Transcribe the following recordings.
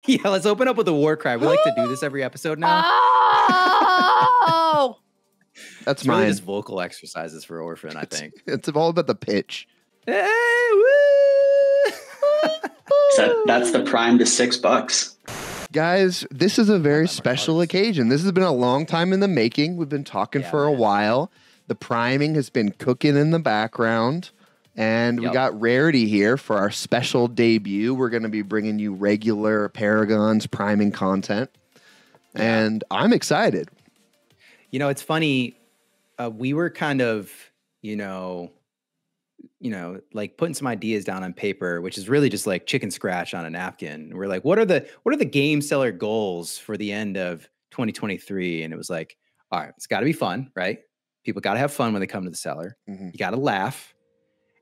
Yeah, let's open up with a war cry. We like to do this every episode now. Oh! That's really just vocal exercises for Orphan, I think. It's all about the pitch. Hey, woo! So that's the prime to $6. Guys, this is a very special occasion. This has been a long time in the making. We've been talking for a while. The priming has been cooking in the background. And we got Rarity here for our special debut. We're going to be bringing you regular Paragon's priming content. And I'm excited. You know, it's funny. We were kind of, like putting some ideas down on paper, which is really just like chicken scratch on a napkin. We're like, what are the game Cellar goals for the end of 2023? And it was like, all right, it's got to be fun, right? People got to have fun when they come to the Cellar. You got to laugh.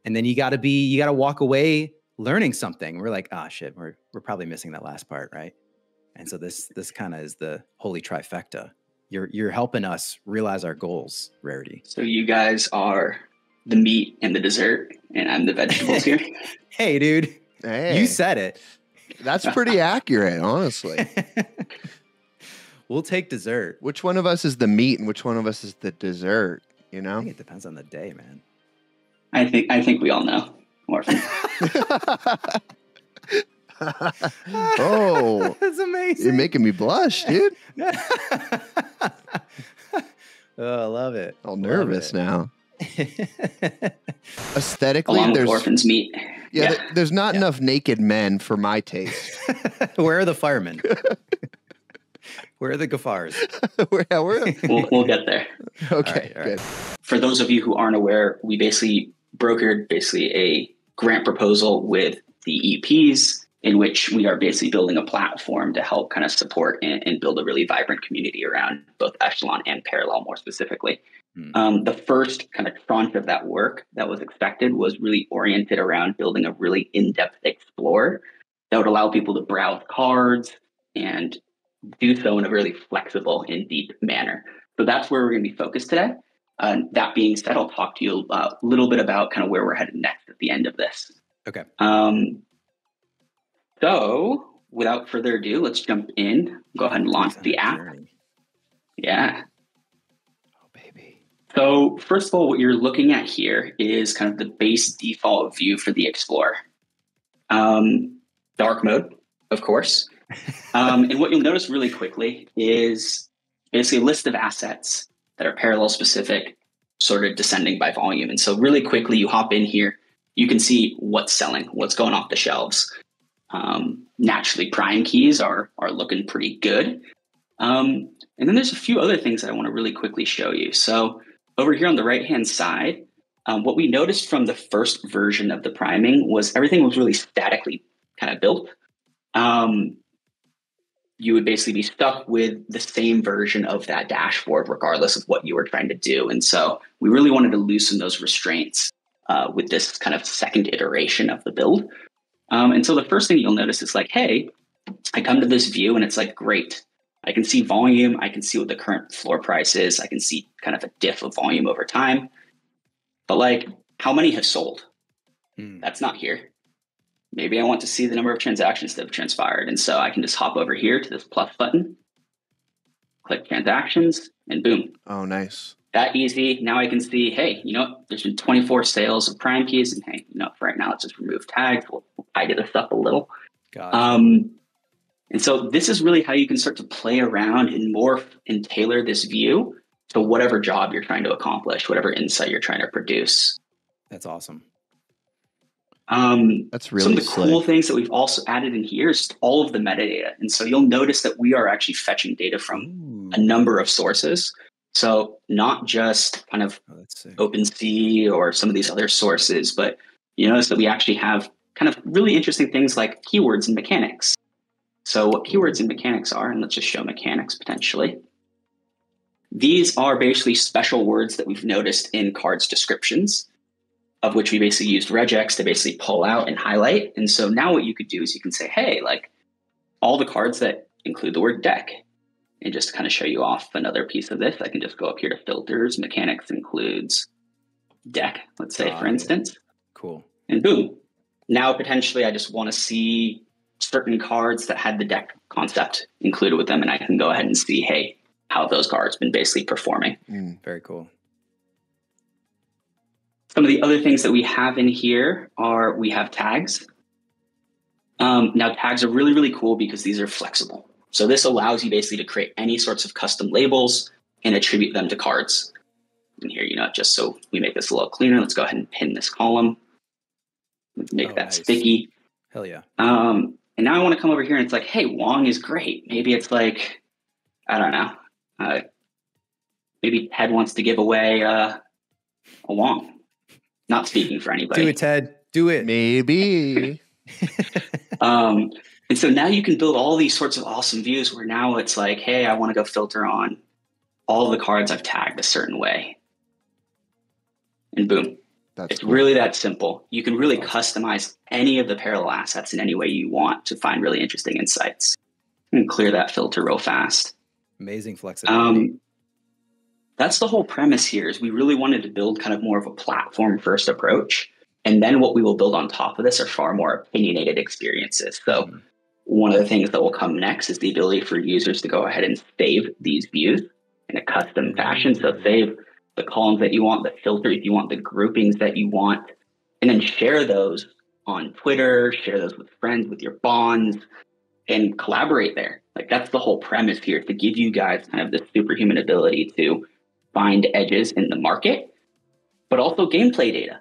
And then you got to walk away learning something. We're like, oh shit, we're probably missing that last part, right? And so this kind of is the holy trifecta. You're helping us realize our goals, Rarity. So you guys are the meat and the dessert, and I'm the vegetables here. Hey, dude. Hey. You said it. That's pretty accurate, honestly. We'll take dessert. Which one of us is the meat and which one of us is the dessert, I think it depends on the day, man. I think we all know. Orphan. Oh, that's amazing. You're making me blush, dude. Oh, I love it. All nervous now. Aesthetically, Along with there's Orphan's meat. There's not enough naked men for my taste. Where are the firemen? Where are the gaffars? We'll get there. Okay, all right. Good. For those of you who aren't aware, we brokered a grant proposal with the EPs in which we are basically building a platform to help kind of support and build a really vibrant community around both Echelon and Parallel more specifically. The first kind of tranche of that work that was expected was really oriented around building a really in-depth explorer that would allow people to browse cards and do so in a really flexible and deep manner. So that's where we're going to be focused today. That being said, I'll talk to you a little bit about kind of where we're headed next at the end of this. Okay. So without further ado, let's jump in. Go ahead and launch the app. Yeah. Oh, baby. So first of all, what you're looking at here is kind of the base default view for the Explorer. Dark mode, of course. And what you'll notice really quickly is basically a list of assets that are Parallel specific, sort of descending by volume. And so really quickly, you hop in here, you can see what's selling, what's going off the shelves. Naturally, prime keys are looking pretty good. And then there's a few other things that I want to really quickly show you. So over here on the right-hand side, what we noticed from the first version of the priming was everything was really statically kind of built. You would basically be stuck with the same version of that dashboard, regardless of what you were trying to do. And so we really wanted to loosen those restraints with this kind of second iteration of the build. And so the first thing you'll notice is like, hey, I come to this view and it's like, great. I can see volume. I can see what the current floor price is. I can see kind of a diff of volume over time. But like, how many have sold? That's not here. Maybe I want to see the number of transactions that have transpired. And so I can just hop over here to this plus button, click transactions, and boom. Oh, nice. That easy. Now I can see, hey, there's been 24 sales of prime keys. And hey, for right now, let's just remove tags. We'll tidy this up a little. Gotcha. And so this is really how you can start to play around and morph and tailor this view to whatever job you're trying to accomplish, whatever insight you're trying to produce. That's awesome. That's really some of the slick. cool things that we've also added in here is all of the metadata. And so you'll notice that we are actually fetching data from a number of sources. So not just kind of OpenSea or some of these other sources, but you notice that we actually have kind of really interesting things like keywords and mechanics. So what keywords and mechanics are, and let's just show mechanics potentially. These are basically special words that we've noticed in cards descriptions, of which we basically used regex to basically pull out and highlight. And so now what you could do is you can say, hey, like all the cards that include the word deck, and just to kind of show you off another piece of this, I can just go up here to filters. Mechanics includes deck, let's say, for instance. Cool. And boom. Now, potentially, I just want to see certain cards that had the deck concept included with them, and I can go ahead and see, hey, how those cards been basically performing. Very cool. Some of the other things that we have in here are we have tags. Now tags are really, really cool because these are flexible. So this allows you basically to create any sorts of custom labels and attribute them to cards. And here, just so we make this a little cleaner, let's go ahead and pin this column. Let's make that nice. sticky. Hell yeah. And now I want to come over here and it's like, hey, Wong is great. Maybe it's like, I don't know. Maybe Ted wants to give away a Wong. Not speaking for anybody. Do it, Ted. Do it. Maybe. And so now you can build all these sorts of awesome views where now it's like, hey, I want to go filter on all the cards I've tagged a certain way. And boom. It's cool. Really that simple. You can really customize any of the parallel assets in any way you want to find really interesting insights. And clear that filter real fast. Amazing flexibility. That's the whole premise here is we really wanted to build kind of more of a platform first approach. And then what we will build on top of this are far more opinionated experiences. So one of the things that will come next is the ability for users to go ahead and save these views in a custom fashion. So save the columns that you want, the filters you want, the groupings that you want, and then share those on Twitter, share those with friends, with your bonds, and collaborate there. Like that's the whole premise here, to give you guys kind of this superhuman ability to find edges in the market, but also gameplay data.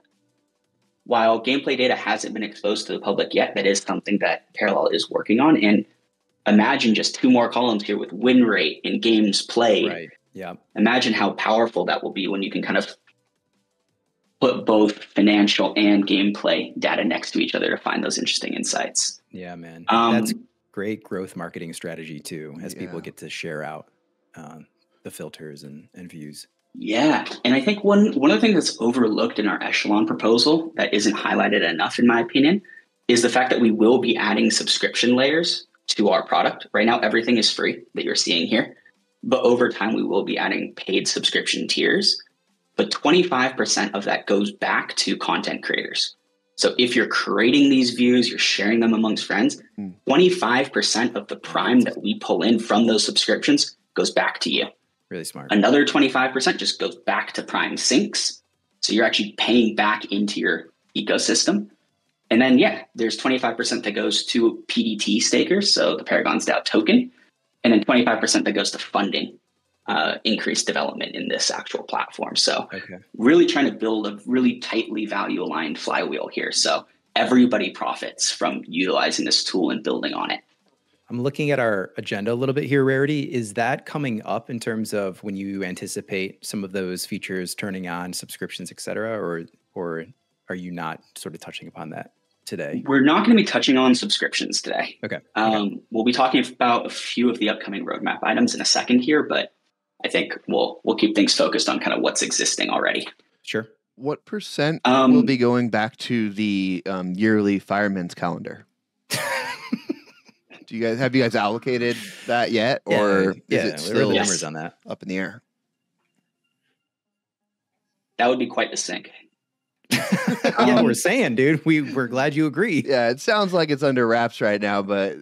While gameplay data hasn't been exposed to the public yet, that is something that Parallel is working on. And imagine just 2 more columns here with win rate and games played. Right. Yeah. Imagine how powerful that will be when you can kind of put both financial and gameplay data next to each other to find those interesting insights. Yeah, man. That's great growth marketing strategy too, as people get to share out the filters and views. Yeah. And I think one of the things that's overlooked in our Echelon proposal that isn't highlighted enough, in my opinion, is the fact that we will be adding subscription layers to our product. Right now, everything is free that you're seeing here. But over time, we will be adding paid subscription tiers. But 25% of that goes back to content creators. So if you're creating these views, you're sharing them amongst friends, 25% of the prime that we pull in from those subscriptions goes back to you. Really smart. Another 25% just goes back to Prime Syncs. So you're actually paying back into your ecosystem. And then, there's 25% that goes to PDT stakers, so the Paragon's DAO token. And then 25% that goes to funding increased development in this actual platform. So really trying to build a really tightly value-aligned flywheel here. So everybody profits from utilizing this tool and building on it. I'm looking at our agenda a little bit here, Rarity. Is that coming up in terms of when you anticipate some of those features turning on, subscriptions, et cetera, or are you not sort of touching upon that today? We're not going to be touching on subscriptions today. Okay. We'll be talking about a few of the upcoming roadmap items in a second here, but I think we'll keep things focused on kind of what's existing already. Sure. What percent will be going back to the yearly fireman's calendar? Have you guys allocated that yet, or is it still the numbers on that up in the air? That would be quite the sync. We're saying, dude, we're glad you agree. Yeah, it sounds like it's under wraps right now, but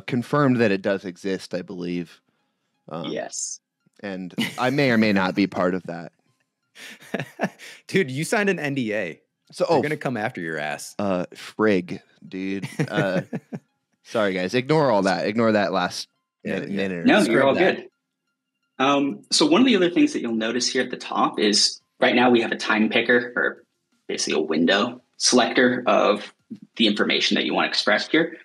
confirmed that it does exist, I believe. Yes. And I may or may not be part of that. Dude, you signed an NDA. So they're going to come after your ass. Frig, dude. Sorry, guys. Ignore all that. Ignore that last minute. No, you're all good. So one of the other things that you'll notice here at the top is right now we have a time picker, or basically a window selector of the information that you want expressed here.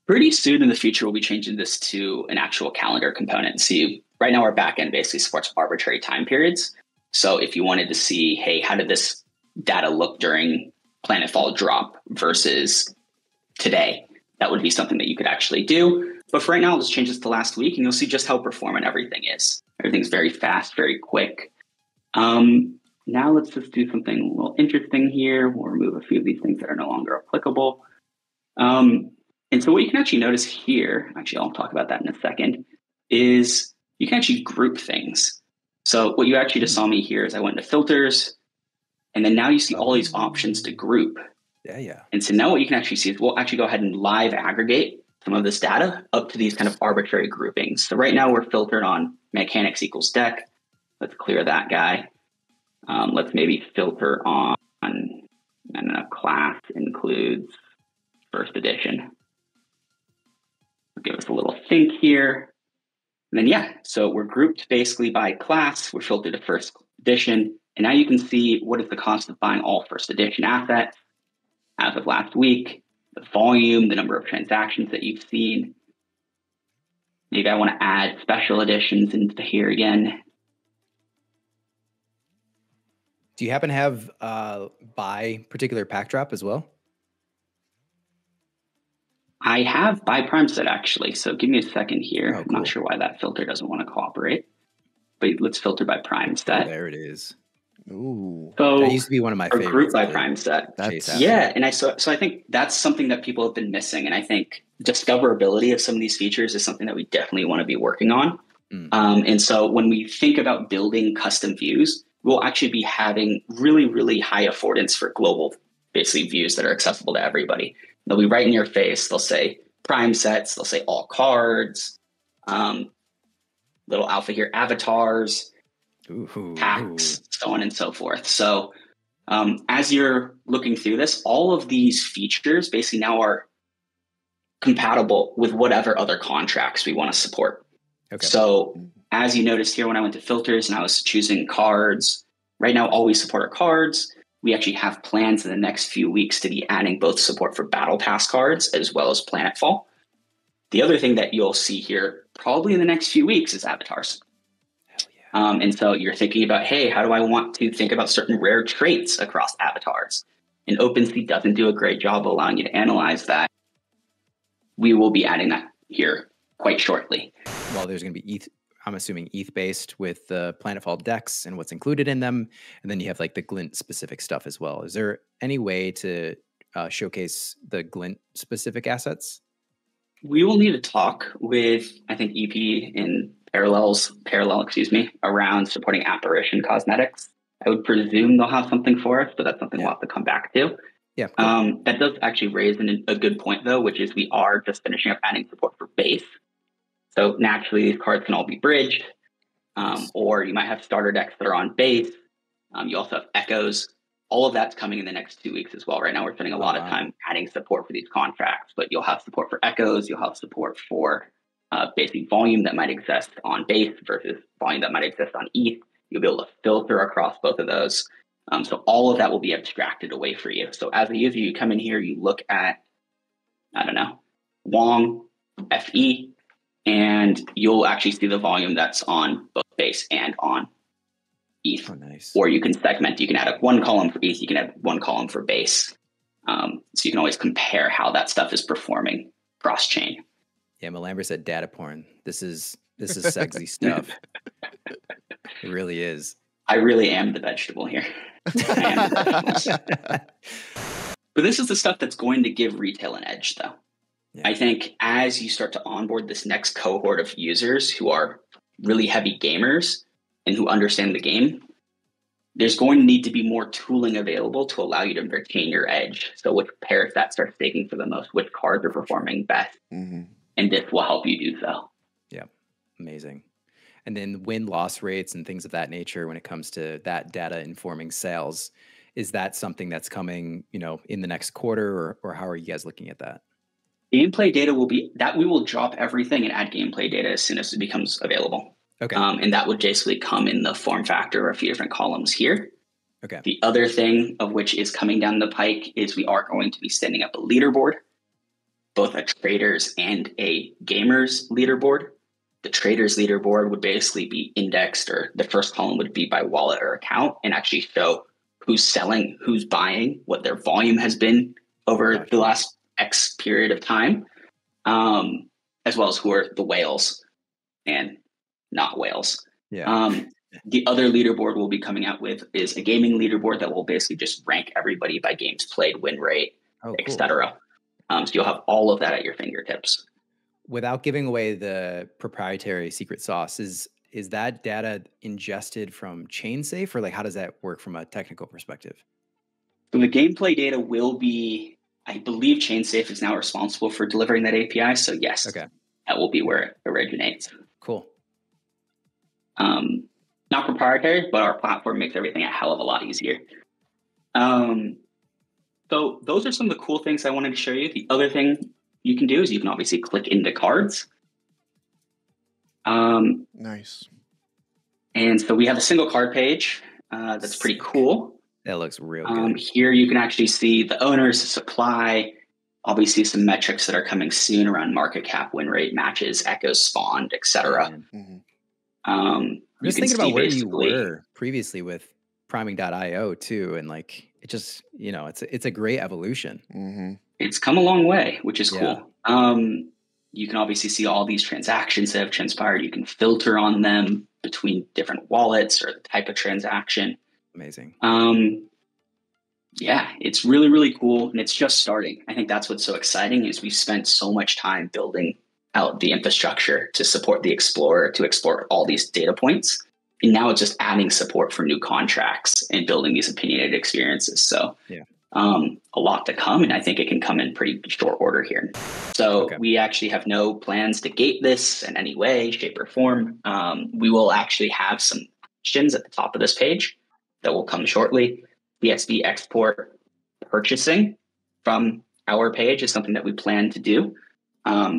Pretty soon in the future, we'll be changing this to an actual calendar component. See, right now our backend basically supports arbitrary time periods. So if you wanted to see, hey, how did this data look during Planetfall drop versus today? That would be something that you could actually do. But for right now, let's change this to last week and you'll see just how performant everything is. Everything's very fast, very quick. Now let's just do something a little interesting here. We'll remove a few of these things that are no longer applicable. And so what you can actually notice here, actually I'll talk about that in a second, is you can actually group things. So what you actually just saw me here is I went to filters, and then now you see all these options to group. Yeah. And so now what you can actually see is we'll actually go ahead and live aggregate some of this data up to these kind of arbitrary groupings. So right now we're filtered on mechanics equals deck. Let's clear that guy. Let's maybe filter on, I don't know, class includes first edition. Give us a little think here. And then, yeah, so we're grouped basically by class. We're filtered to first edition. And now you can see what is the cost of buying all first edition assets as of last week, the volume, the number of transactions that you've seen. Maybe I want to add special editions into here again. Do you happen to have by particular pack drop as well? I have by prime set actually. So give me a second here. Oh, cool. I'm not sure why that filter doesn't want to cooperate, but let's filter by prime set. Oh, there it is. Ooh. So that used to be one of my favorites. Group by prime set. Yeah. And so I think that's something that people have been missing. And I think discoverability of some of these features is something that we definitely want to be working on. And so when we think about building custom views, we'll actually be having really, really high affordance for global, basically views that are accessible to everybody. They'll be right in your face. They'll say prime sets. They'll say all cards, little alpha here, avatars, packs, so on and so forth. So as you're looking through this, all of these features basically now are compatible with whatever other contracts we want to support. Okay. So as you noticed here, when I went to filters and I was choosing cards, right now all we support are cards. We actually have plans in the next few weeks to be adding both support for Battle Pass cards as well as Planetfall. The other thing that you'll see here probably in the next few weeks is avatars. Hell yeah. And so you're thinking about, hey, how do I want to think about certain rare traits across avatars? And OpenSea doesn't do a great job allowing you to analyze that. We will be adding that here quite shortly. Well, there's going to be ETH. I'm assuming ETH based with the Planetfall decks and what's included in them. And then you have like the Glint specific stuff as well. Is there any way to showcase the Glint specific assets? We will need to talk with, I think, EP in parallel, around supporting apparition cosmetics. I would presume they'll have something for us, but that's something we'll have to come back to. Yeah. Cool. That does actually raise a good point though, which is we are just finishing up adding support for base. So naturally, these cards can all be bridged, or you might have starter decks that are on base. You also have echoes. All of that's coming in the next 2 weeks as well. Right now, we're spending a lot of time adding support for these contracts, but you'll have support for echoes. You'll have support for basic volume that might exist on base versus volume that might exist on ETH. You'll be able to filter across both of those. So all of that will be abstracted away for you. So as a user, you come in here, you look at, I don't know, Wong, FE, and you'll actually see the volume that's on both base and on ETH. Oh, nice. Or you can segment. You can add one column for ETH. You can add one column for base. So you can always compare how that stuff is performing cross-chain. Yeah, Melamber said data porn. This is sexy stuff. It really is. I really am the vegetable here. But this is the stuff that's going to give retail an edge, though. Yeah. I think as you start to onboard this next cohort of users who are really heavy gamers and who understand the game, there's going to need to be more tooling available to allow you to retain your edge. So which pairs that start staking for the most, which cards are performing best, and this will help you do so. Yeah, amazing. And then win-loss rates and things of that nature when it comes to that data informing sales. Is that something that's coming, in the next quarter, or how are you guys looking at that? Gameplay data will be that we will drop everything and add gameplay data as soon as it becomes available. Okay. And that would basically come in the form factor of a few different columns here. Okay. The other thing of which is coming down the pike is we are going to be standing up a leaderboard, both a traders and a gamers leaderboard. The traders leaderboard would basically be indexed, or the first column would be by wallet or account, and actually show who's selling, who's buying, what their volume has been over the last X period of time, as well as who are the whales and not whales. Yeah. The other leaderboard we'll be coming out with is a gaming leaderboard that will basically just rank everybody by games played, win rate, etc. So you'll have all of that at your fingertips. Without giving away the proprietary secret sauce, is that data ingested from ChainSafe, or like how does that work from a technical perspective? So the gameplay data will be, I believe ChainSafe is now responsible for delivering that API. So yes, that will be where it originates. Cool. Not proprietary, but our platform makes everything a hell of a lot easier. So those are some of the cool things I wanted to show you. The other thing you can do is you can obviously click into cards. Nice. And so we have a single card page. That's pretty cool. That looks real good. Here you can actually see the owners, the supply, obviously some metrics that are coming soon around market cap, win rate, matches, echoes spawned, etc. I'm just thinking about where you were previously with priming.io too. And like, it just, you know, it's a great evolution. It's come a long way, which is cool. You can obviously see all these transactions that have transpired. You can filter on them between different wallets or the type of transaction. Amazing. Yeah, it's really, really cool. And it's just starting. I think that's what's so exciting is we've spent so much time building out the infrastructure to support the Explorer, to explore all these data points. And now it's just adding support for new contracts and building these opinionated experiences. So a lot to come. And I think it can come in pretty short order here. So we actually have no plans to gate this in any way, shape, or form. We will actually have some questions at the top of this page that will come shortly. BSB export purchasing from our page is something that we plan to do.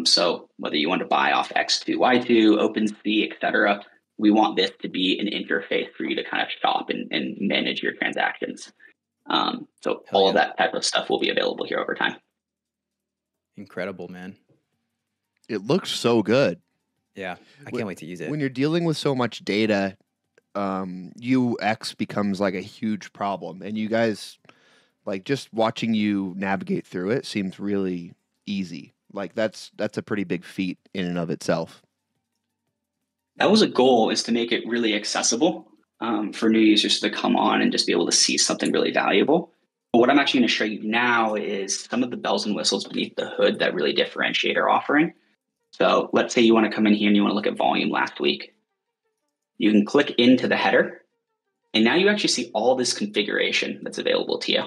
So whether you want to buy off X2, Y2, OpenSea, etc., we want this to be an interface for you to kind of shop and manage your transactions. So all of that type of stuff will be available here over time. Incredible, man. It looks so good. Yeah, I can't wait to use it. When you're dealing with so much data, UX becomes like a huge problem. And you guys, like, just watching you navigate through it seems really easy. Like that's a pretty big feat in and of itself. That was a goal, is to make it really accessible for new users to come on and just be able to see something really valuable. But what I'm actually going to show you now is some of the bells and whistles beneath the hood that really differentiate our offering. So let's say you want to come in here and you want to look at volume last week. You can click into the header, and now you actually see all this configuration that's available to you.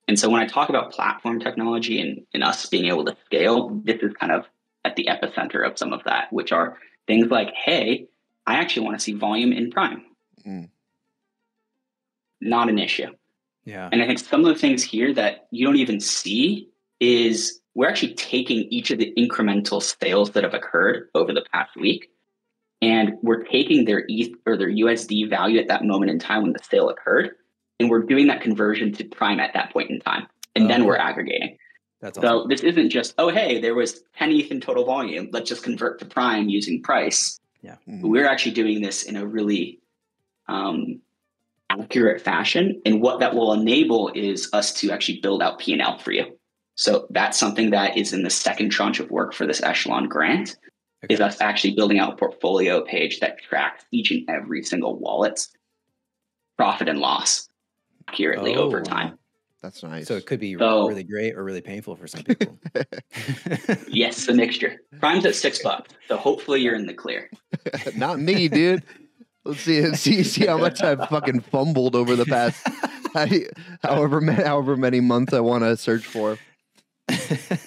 And so when I talk about platform technology and us being able to scale, this is kind of at the epicenter of some of that, which are things like, hey, I actually want to see volume in Prime. Not an issue. Yeah. And I think some of the things here that you don't even see is we're actually taking each of the incremental sales that have occurred over the past week, and we're taking their ETH or their USD value at that moment in time when the sale occurred, and we're doing that conversion to Prime at that point in time. And then we're aggregating. That's so awesome. This isn't just, oh, hey, there was 10 ETH in total volume. Let's just convert to Prime using price. Yeah. We're actually doing this in a really accurate fashion. And what that will enable is us to actually build out P&L for you. So that's something that is in the second tranche of work for this Echelon grant, is us actually building out a portfolio page that tracks each and every single wallet's profit and loss accurately over time. That's nice. So it could be really great or really painful for some people. Yes, the mixture. Prime's at $6, so hopefully you're in the clear. Not me, dude. Let's see how much I've fucking fumbled over the past however many months I want to search for.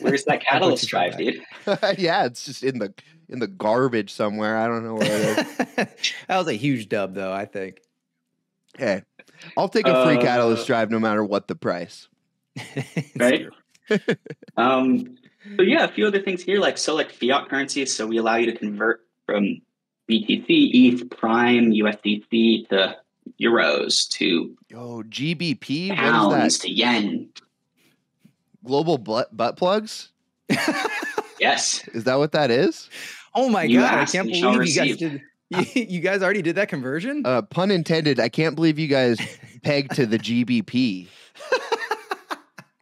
Where's that catalyst drive, dude? Yeah, it's just in the garbage somewhere. I don't know where it is. That was a huge dub, though, I think. Hey, I'll take a free catalyst drive no matter what the price. Right? So yeah, a few other things here, like fiat currencies. So we allow you to convert from BTC, ETH, Prime, USDC to euros to GBP, pounds, what is that? To yen. Global butt plugs? Yes. Is that what that is? Oh my God, I can't believe you guys did. You guys already did that conversion? Pun intended. I can't believe you guys pegged to the GBP.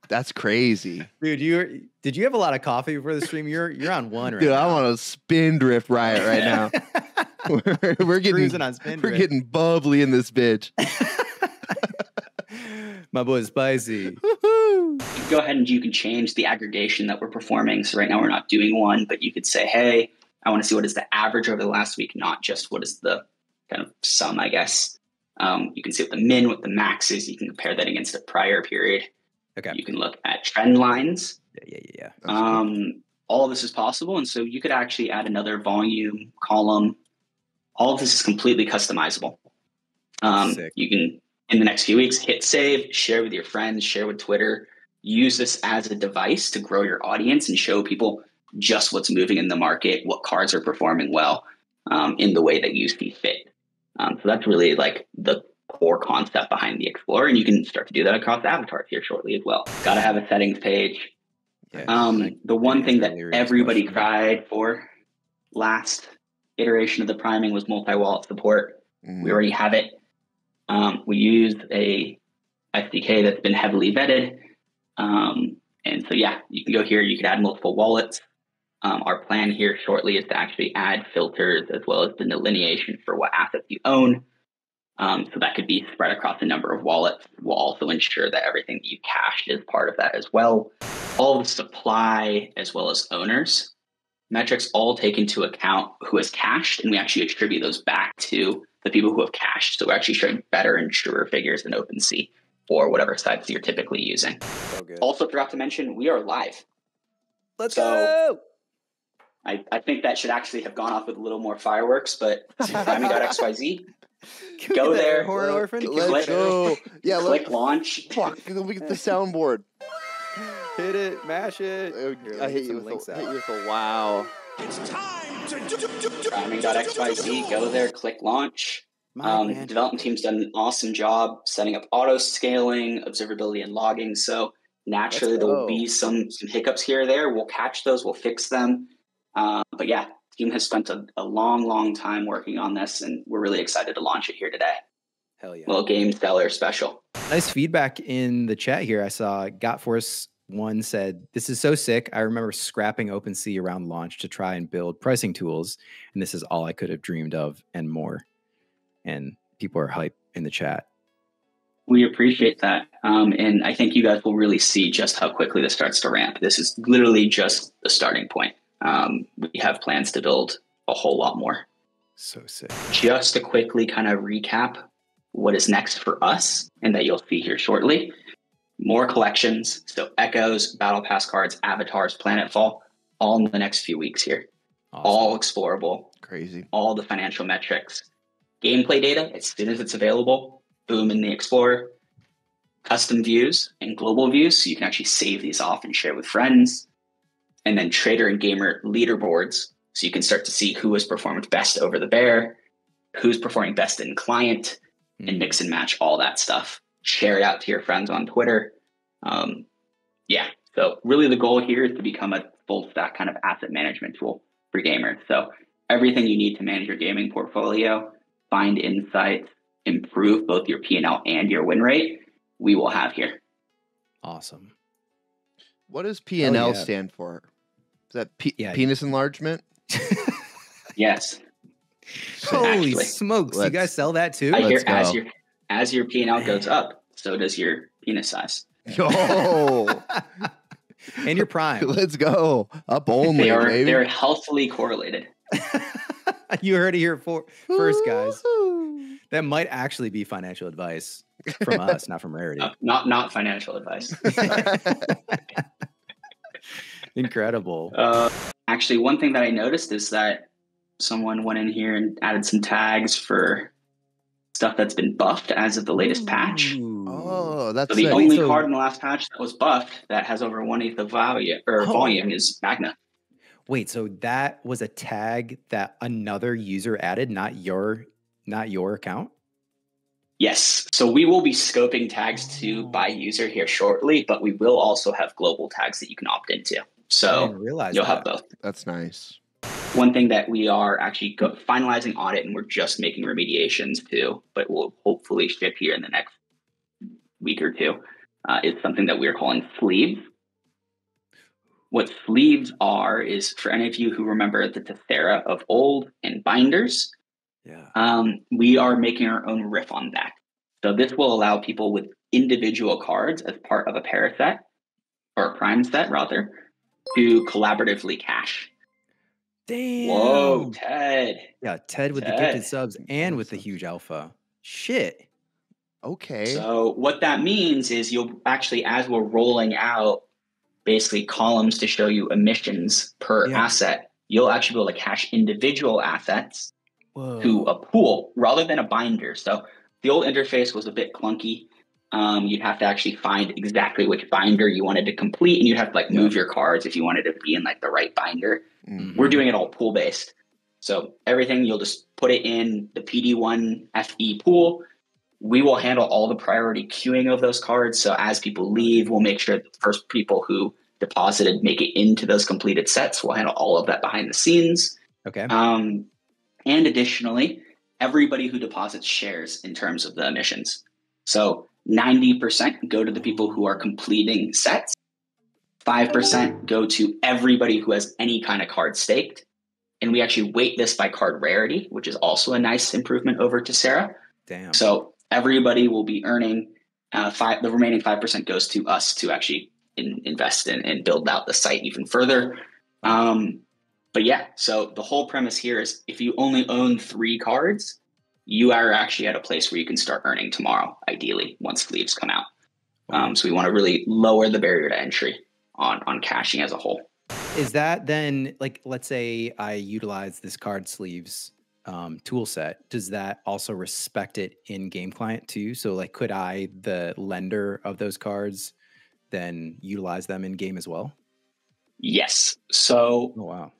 That's crazy, dude. Did you have a lot of coffee before the stream? You're on one right now. Dude, I'm on a spindrift riot right now. we're getting bubbly in this bitch. My boy's spicy. Go ahead and you can change the aggregation that we're performing. So right now we're not doing one, but you could say, hey, I want to see what is the average over the last week, not just what is the kind of sum, I guess. You can see what the min, what the max is. You can compare that against a prior period. Okay. You can look at trend lines. Yeah. All of this is possible. And so you could actually add another volume column. All of this is completely customizable. You can, in the next few weeks, hit save, share with your friends, share with Twitter, use this as a device to grow your audience and show people just what's moving in the market, what cards are performing well in the way that you see fit. So that's really like the core concept behind the Explorer. And you can start to do that across avatars here shortly as well. Got to have a settings page. The one thing that everybody cried for last iteration of the priming was multi-wallet support. We already have it. We use a SDK that's been heavily vetted. And so, yeah, you can go here. You can add multiple wallets. Our plan here shortly is to actually add filters as well as the delineation for what assets you own. So that could be spread across a number of wallets. We'll also ensure that everything that you cached is part of that as well. All the supply as well as owners metrics all take into account who has cached, and we actually attribute those back to the people who have cached. So we're actually showing better and truer figures than OpenSea or whatever sites you're typically using. Also forgot to mention, we are live. Let's go. I think that should actually have gone off with a little more fireworks, but timing.xyz. Go there. Horn Orphan. Let's go. Yeah, click launch. Fuck, let me get the soundboard. Hit it, mash it. I hit you with a wow. It's time to timing.xyz. Go there, click launch. The development team's done an awesome job setting up auto scaling, observability, and logging. So naturally, there will be some hiccups here or there. We'll catch those. We'll fix them. But yeah, the team has spent a long time working on this, and we're really excited to launch it here today. Hell yeah. Little game Cellar special. Nice feedback in the chat here. I saw GotForce1 said, "This is so sick. I remember scrapping OpenSea around launch to try and build pricing tools, and this is all I could have dreamed of and more." And people are hype in the chat. We appreciate that. And I think you guys will really see just how quickly this starts to ramp. This is literally just the starting point. We have plans to build a whole lot more. So sick. Just to quickly kind of recap what is next for us and that you'll see here shortly. More collections. So Echoes, Battle Pass cards, Avatars, Planetfall, all in the next few weeks here. Awesome. All explorable. Crazy. All the financial metrics. Gameplay data, as soon as it's available, boom in the Explorer. Custom views and global views, so you can actually save these off and share with friends. And then trader and gamer leaderboards, so you can start to see who has performed best over the bear, who's performing best in client, and mix and match all that stuff. Share it out to your friends on Twitter. So really the goal here is to become a full stack kind of asset management tool for gamers. So everything you need to manage your gaming portfolio, find insights, improve both your P&L and your win rate, we will have here. Awesome. What does P&L stand for? Is that penis enlargement? Yes. Holy smokes. You guys sell that too? I hear as your P&L goes up, so does your penis size. Oh. And your prime. Let's go. Up only, baby. They're healthily correlated. You heard it here first, guys. That might actually be financial advice from us, not from Rarity. Not financial advice. Incredible. Actually, one thing that I noticed is that someone went in here and added some tags for stuff that's been buffed as of the latest patch. Oh, that's so the only card in the last patch that was buffed that has over 1/8 of volume is Magna. Wait, so that was a tag that another user added, not your account? Yes. So we will be scoping tags by user here shortly, but we will also have global tags that you can opt into. So you'll have both. That's nice. One thing that we are actually finalizing audit, and we're just making remediations too, but we'll hopefully ship here in the next week or two, is something that we're calling sleeves. What sleeves are is, for any of you who remember the Tethera of old and binders, we are making our own riff on that. So this will allow people with individual cards as part of a para set, or a prime set rather, to collaboratively cash. Damn. Whoa, Ted. Yeah, Ted with the gifted subs and with the huge alpha. Shit. Okay. So what that means is you'll actually, as we're rolling out basically columns to show you emissions per asset, you'll actually be able to cache individual assets to a pool rather than a binder. So the old interface was a bit clunky. You'd have to actually find exactly which binder you wanted to complete, and you'd have to like move your cards if you wanted to be in like the right binder. We're doing it all pool based. So everything, you'll just put it in the PD1 FE pool. We will handle all the priority queuing of those cards. So as people leave, we'll make sure that the first people who deposited make it into those completed sets. We'll handle all of that behind the scenes. Okay. And additionally, everybody who deposits shares in terms of the emissions. So 90% go to the people who are completing sets. 5% go to everybody who has any kind of card staked. And we actually weight this by card rarity, which is also a nice improvement over to Sarah. Damn. So everybody will be earning the remaining 5% goes to us to actually invest in and build out the site even further. But yeah, so the whole premise here is if you only own 3 cards, you are actually at a place where you can start earning tomorrow, ideally, once sleeves come out. So we want to really lower the barrier to entry on caching as a whole. Is that then, like, let's say I utilize this card sleeves tool set, does that also respect it in game client too? So like, could I, the lender of those cards, then utilize them in game as well? Yes. So,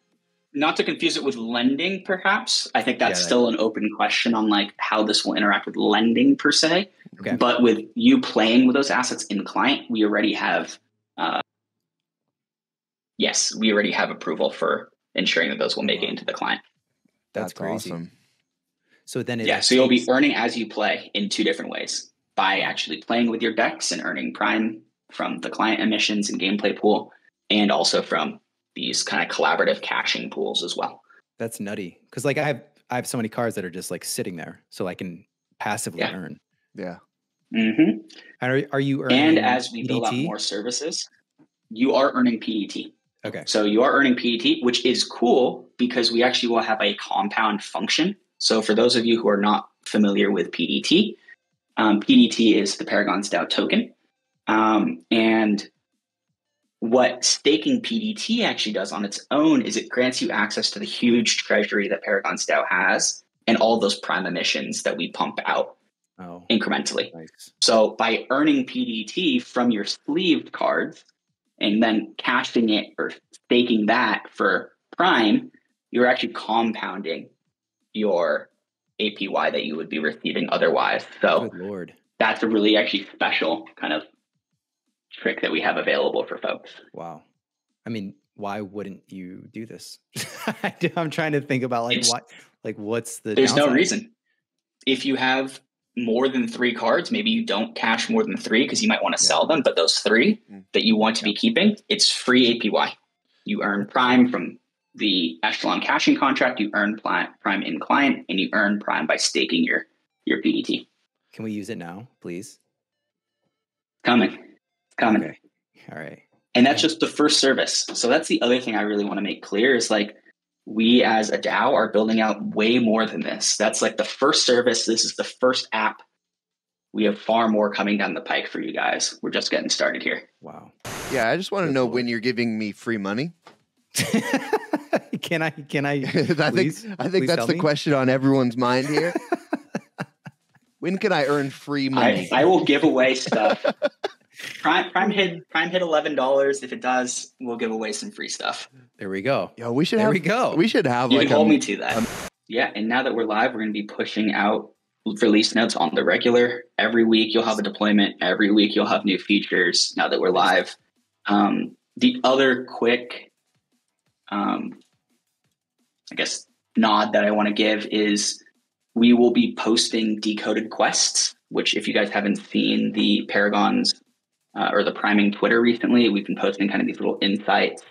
not to confuse it with lending, perhaps. I think that's still an open question on like how this will interact with lending per se. Okay. But with you playing with those assets in client, we already have, we already have approval for ensuring that those will make it into the client. That's crazy. Awesome. So then so you'll be earning as you play in 2 different ways: by actually playing with your decks and earning prime from the client emissions and gameplay pool, and also from these kind of collaborative caching pools as well. That's nutty. Cause like I have so many cards that are just like sitting there so I can passively earn. Yeah. Mm-hmm. Are you earning And as we build out more services, you are earning PDT. Okay. So you are earning PDT, which is cool because we actually will have a compound function. So for those of you who are not familiar with PDT, PDT is the Paragon's DAO token. And what staking PDT actually does on its own is it grants you access to the huge treasury that Paragon's DAO has and all those prime emissions that we pump out incrementally. Nice. So by earning PDT from your sleeved cards and then cashing it or staking that for prime, you're actually compounding your APY that you would be receiving otherwise. So good Lord, that's a really actually special kind of trick that we have available for folks. Wow. I mean, why wouldn't you do this? I'm trying to think about what's the There's downside? No reason. If you have more than 3 cards, maybe you don't cash more than 3 because you might want to sell them, but those 3 that you want to be keeping, it's free APY. You earn prime from the Echelon caching contract, you earn prime in client, and you earn prime by staking your PDT. Can we use it now, please? Coming. Okay. All right. And that's just the first service. So that's the other thing I really want to make clear is like, we as a DAO are building out way more than this. That's like the first service. This is the first app. We have far more coming down the pike for you guys. We're just getting started here. Wow. Yeah, I just want to know when you're giving me free money. Can I? I think that's the question on everyone's mind here. When can I earn free money? I will give away stuff. Prime hit $11. If it does, we'll give away some free stuff. There we go. Yo, we should there have. We go. We should have. You can hold me to that. Yeah, and now that we're live, we're going to be pushing out release notes on the regular. Every week you'll have a deployment. Every week you'll have new features. Now that we're live, the other quick, I guess, nod that I want to give is we will be posting decoded quests. Which, if you guys haven't seen the Paragons or the priming Twitter recently, we've been posting kind of these little insights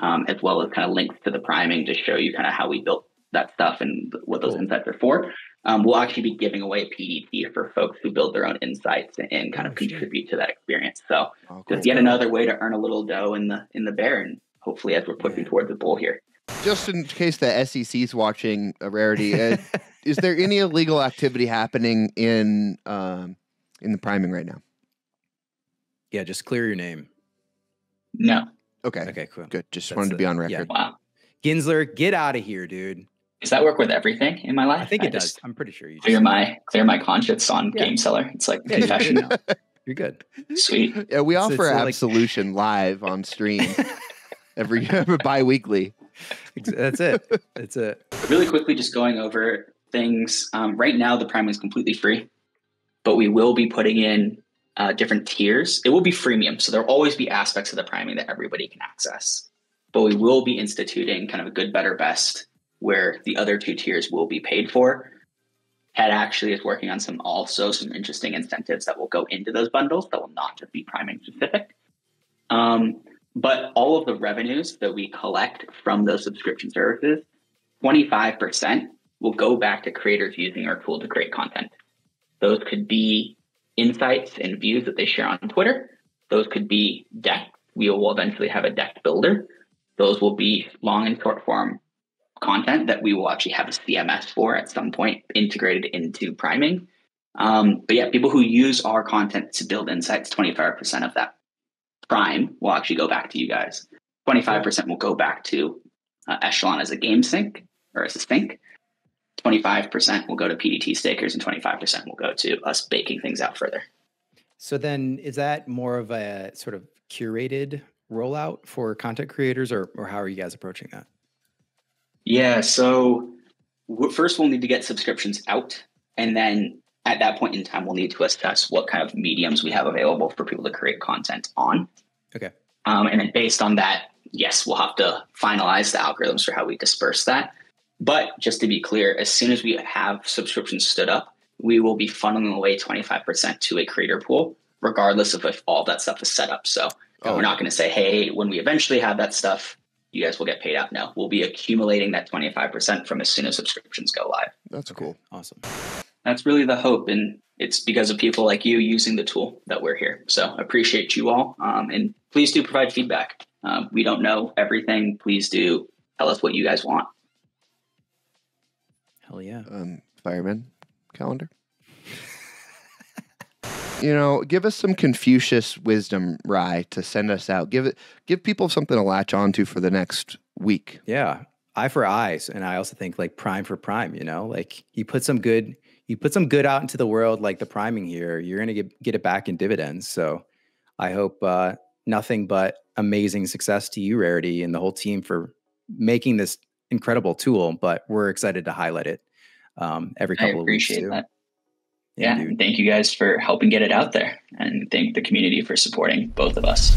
as well as kind of links to the priming to show you kind of how we built that stuff and what those insights are for. We'll actually be giving away PDT for folks who build their own insights and kind of contribute to that experience. So just yet another way to earn a little dough in the bear, and hopefully as we're pushing towards the bull here. Just in case the SEC is watching, Rarity, is there any illegal activity happening in in the priming right now? Yeah, just clear your name. No. Okay. Okay, cool. Good. Just wanted to be on record. Yeah. Wow. Ginsler, get out of here, dude. Does that work with everything in my life? I think it does. I'm pretty sure you clear my conscience on Game Cellar. It's like confession. You're good. Sweet. Yeah, we offer absolution live on stream every bi-weekly. That's it. That's it. Really quickly, just going over things. Right now, the priming is completely free, but we will be putting in different tiers. It will be freemium, so there will always be aspects of the priming that everybody can access. But we will be instituting kind of a good, better, best, where the other two tiers will be paid for. Ted actually is working on some interesting incentives that will go into those bundles that will not just be priming specific. But all of the revenues that we collect from those subscription services, 25% will go back to creators using our tool to create content. Those could be insights and views that they share on Twitter. Those could be deck. We will eventually have a deck builder. Those will be long and short form content that we will actually have a CMS for at some point integrated into priming. But yeah, people who use our content to build insights, 25% of that prime will actually go back to you guys. 25% will go back to Echelon as a game sync or as a sync. 25% will go to PDT stakers and 25% will go to us baking things out further. So then is that more of a sort of curated rollout for content creators or how are you guys approaching that? Yeah, so first we'll need to get subscriptions out. And then at that point in time, we'll need to assess what kind of mediums we have available for people to create content on. Okay. And then based on that, yes, we'll have to finalize the algorithms for how we disperse that. But just to be clear, as soon as we have subscriptions stood up, we will be funneling away 25% to a creator pool, regardless of if all that stuff is set up. So we're not going to say, hey, when we eventually have that stuff, you guys will get paid out. No, we'll be accumulating that 25% from as soon as subscriptions go live. That's cool. Awesome. That's really the hope. And it's because of people like you using the tool that we're here. So appreciate you all. And please do provide feedback. We don't know everything. Please do tell us what you guys want. Hell yeah. Fireman calendar. Give us some Confucius wisdom, Rye, to send us out. Give people something to latch onto for the next week. Yeah. Eye for eyes. And I also think like prime for prime, like you put some good out into the world, like the priming here, you're going to get it back in dividends. So I hope nothing but amazing success to you, Rarity, and the whole team for making this incredible tool, but we're excited to highlight it every couple of weeks. I appreciate that. Yeah, and thank you guys for helping get it out there, and thank the community for supporting both of us.